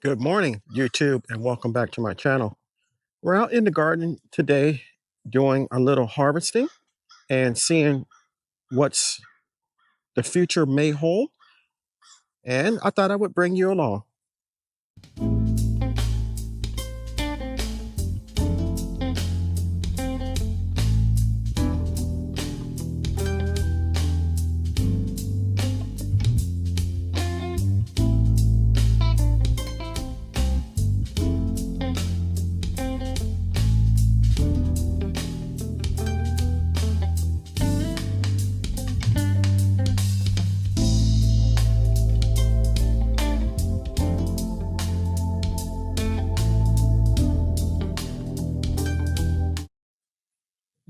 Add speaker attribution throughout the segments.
Speaker 1: Good morning, YouTube, and welcome back to my channel. We're out in the garden today doing a little harvesting and seeing what's the future may hold. And I thought I would bring you along.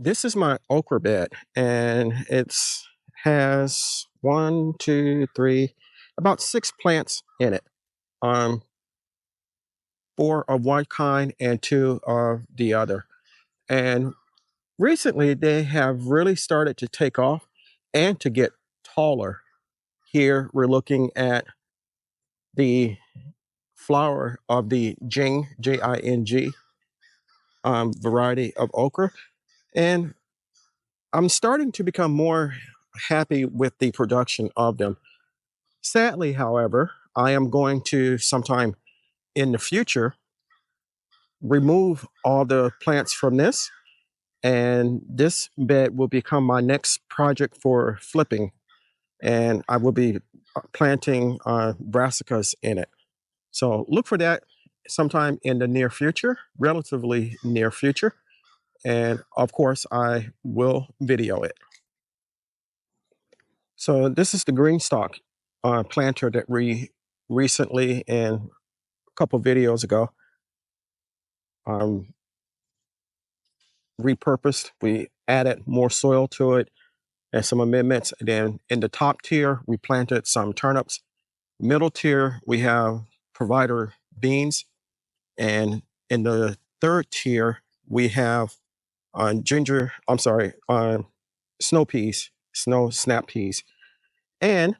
Speaker 1: This is my okra bed, and it's has one, two, three, about 6 plants in it. Um, 4 of one kind and 2 of the other. And recently, they have really started to take off and to get taller. Here, we're looking at the flower of the Jing, Jing, variety of okra. And I'm starting to become more happy with the production of them. Sadly, however, I am going to sometime in the future remove all the plants from this, and this bed will become my next project for flipping. And I will be planting brassicas in it. So look for that sometime in the near future, relatively near future. And of course, I will video it. So this is the green stalk planter that we recently, and a couple videos ago, um, repurposed. We added more soil to it and some amendments. And then in the top tier, we planted some turnips. Middle tier, we have provider beans. And in the third tier, we have snow peas, snow snap peas. And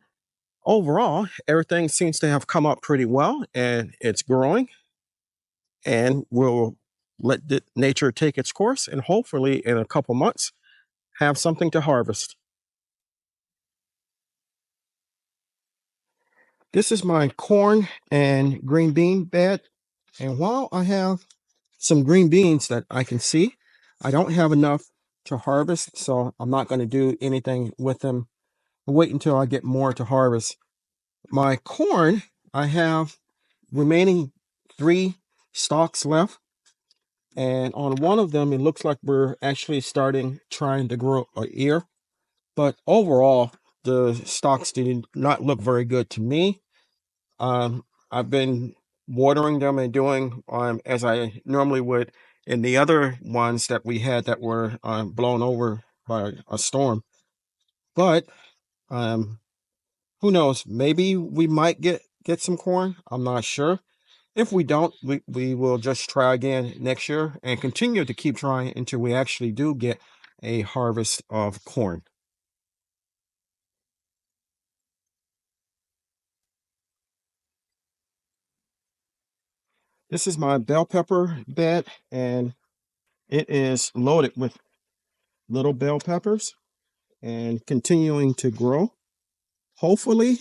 Speaker 1: overall, everything seems to have come up pretty well, and it's growing. And we'll let nature take its course, and hopefully in a couple months, have something to harvest. This is my corn and green bean bed. And while I have some green beans that I can see, I don't have enough to harvest, so I'm not going to do anything with them. I'll wait until I get more to harvest. My corn, I have remaining 3 stalks left, and on one of them, it looks like we're actually trying to grow an ear. But overall, the stalks did not look very good to me. I've been watering them and doing as I normally would in the other ones that we had that were blown over by a storm. But who knows? Maybe we might get some corn. I'm not sure. If we don't, we will just try again next year and continue to keep trying until we actually do get a harvest of corn. This is my bell pepper bed, and it is loaded with little bell peppers and continuing to grow. Hopefully,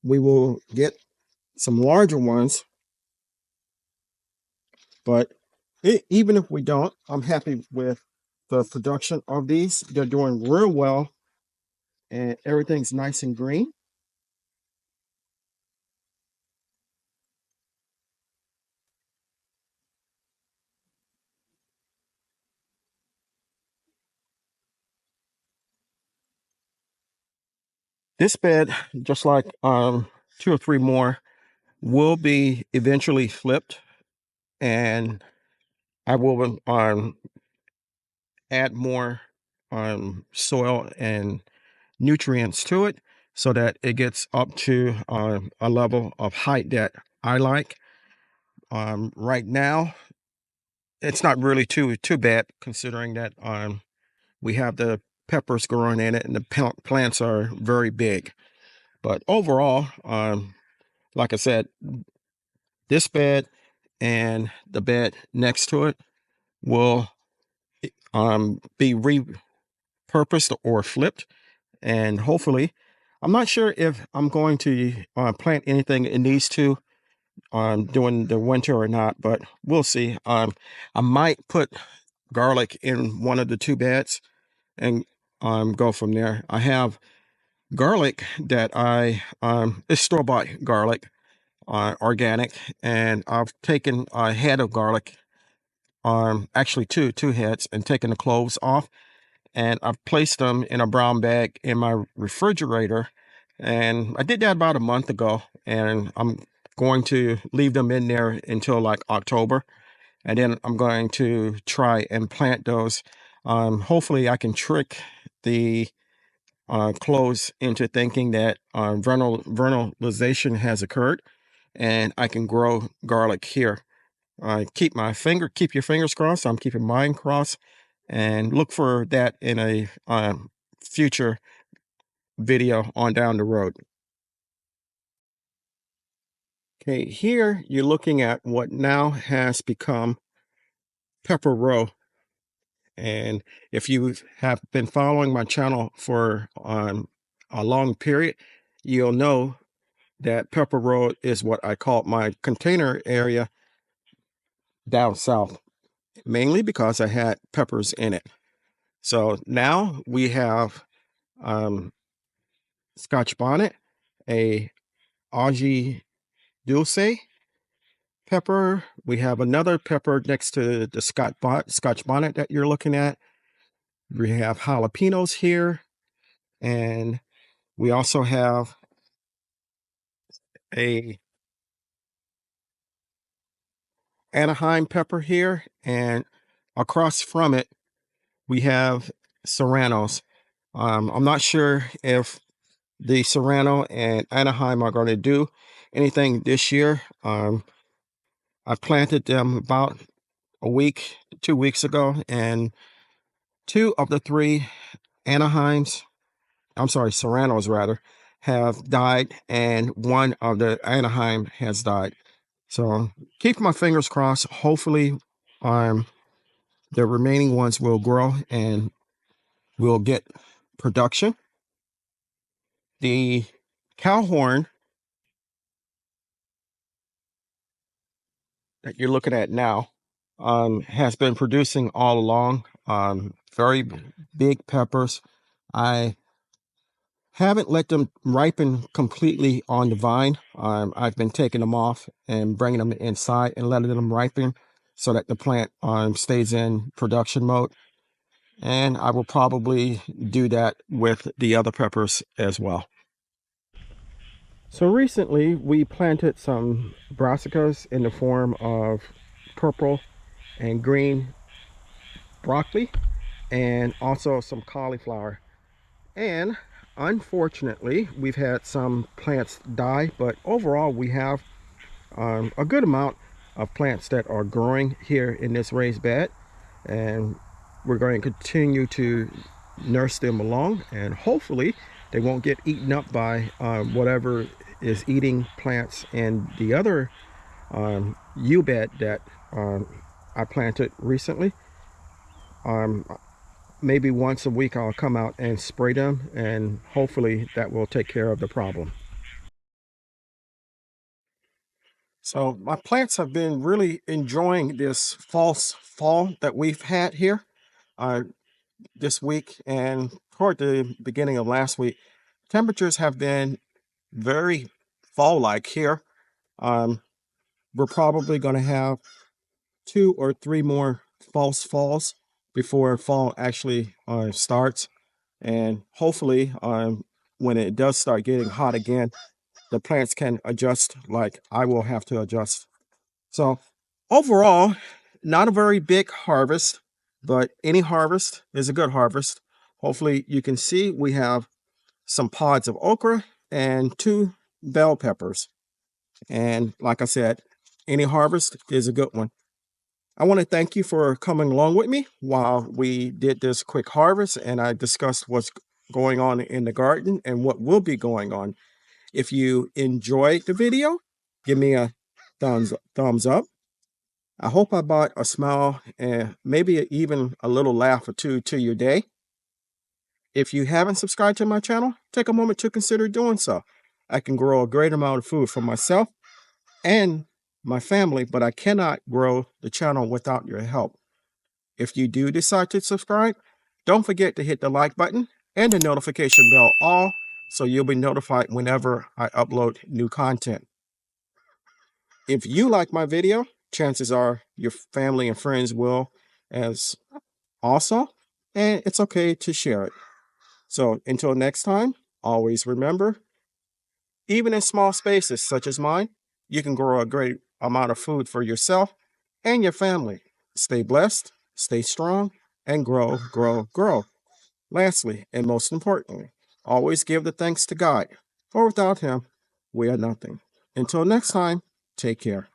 Speaker 1: we will get some larger ones, but even if we don't, I'm happy with the production of these. They're doing real well, and everything's nice and green. This bed, just like 2 or 3 more, will be eventually flipped, and I will add more soil and nutrients to it so that it gets up to a level of height that I like. Right now, it's not really too bad considering that we have the peppers growing in it and the plants are very big. But overall, like I said, this bed and the bed next to it will be repurposed or flipped. And hopefully, I'm not sure if I'm going to plant anything in these two during the winter or not, but we'll see. I might put garlic in one of the two beds and go from there. I have garlic that it's store-bought garlic, organic, and I've taken a head of garlic, actually two heads, and taken the cloves off, and I've placed them in a brown bag in my refrigerator. And I did that about a month ago, and I'm going to leave them in there until like October, and then I'm going to try and plant those. Hopefully, I can trick the close into thinking that vernalization has occurred, and I can grow garlic here. Keep your fingers crossed. I'm keeping mine crossed, and look for that in a future video on down the road. Okay, here you're looking at what now has become Pepper Row. And if you have been following my channel for a long period, you'll know that Pepper Road is what I call my container area down south, mainly because I had peppers in it. So now we have Scotch bonnet, a Augie Dulce pepper. We have another pepper next to the Scotch bonnet that you're looking at. We have jalapenos here, and we also have a Anaheim pepper here, and across from it we have serranos. I'm not sure if the serrano and Anaheim are going to do anything this year. I planted them about a week, 2 weeks ago, and two of the three serranos rather, have died, and one of the Anaheim has died. So keep my fingers crossed. Hopefully, the remaining ones will grow and we'll get production. The cowhorn that you're looking at now has been producing all along. Very big peppers. I haven't let them ripen completely on the vine. I've been taking them off and bringing them inside and letting them ripen so that the plant stays in production mode. And I will probably do that with the other peppers as well. So recently we planted some brassicas in the form of purple and green broccoli, and also some cauliflower. And unfortunately, we've had some plants die, but overall we have a good amount of plants that are growing here in this raised bed, and we're going to continue to nurse them along, and hopefully they won't get eaten up by whatever is eating plants in the other U-bed that I planted recently. Maybe once a week I'll come out and spray them, and hopefully that will take care of the problem. So my plants have been really enjoying this false fall that we've had here this week, and toward the beginning of last week. Temperatures have been very fall-like here. We're probably going to have 2 or 3 more false falls before fall actually starts. And hopefully, when it does start getting hot again, the plants can adjust like I will have to adjust. So overall, not a very big harvest, but any harvest is a good harvest. Hopefully you can see we have some pods of okra and 2 bell peppers. And like I said, any harvest is a good one. I want to thank you for coming along with me while we did this quick harvest, and I discussed what's going on in the garden and what will be going on. If you enjoyed the video, give me a thumbs up. I hope I brought a smile and maybe even a little laugh or two to your day. If you haven't subscribed to my channel, take a moment to consider doing so. I can grow a great amount of food for myself and my family, but I cannot grow the channel without your help. If you do decide to subscribe, don't forget to hit the like button and the notification bell all so you'll be notified whenever I upload new content. If you like my video, chances are your family and friends will as also, and it's okay to share it. So until next time, always remember, even in small spaces such as mine, you can grow a great amount of food for yourself and your family. Stay blessed, stay strong, and grow, grow, grow. Lastly, and most importantly, always give the thanks to God, for without Him, we are nothing. Until next time, take care.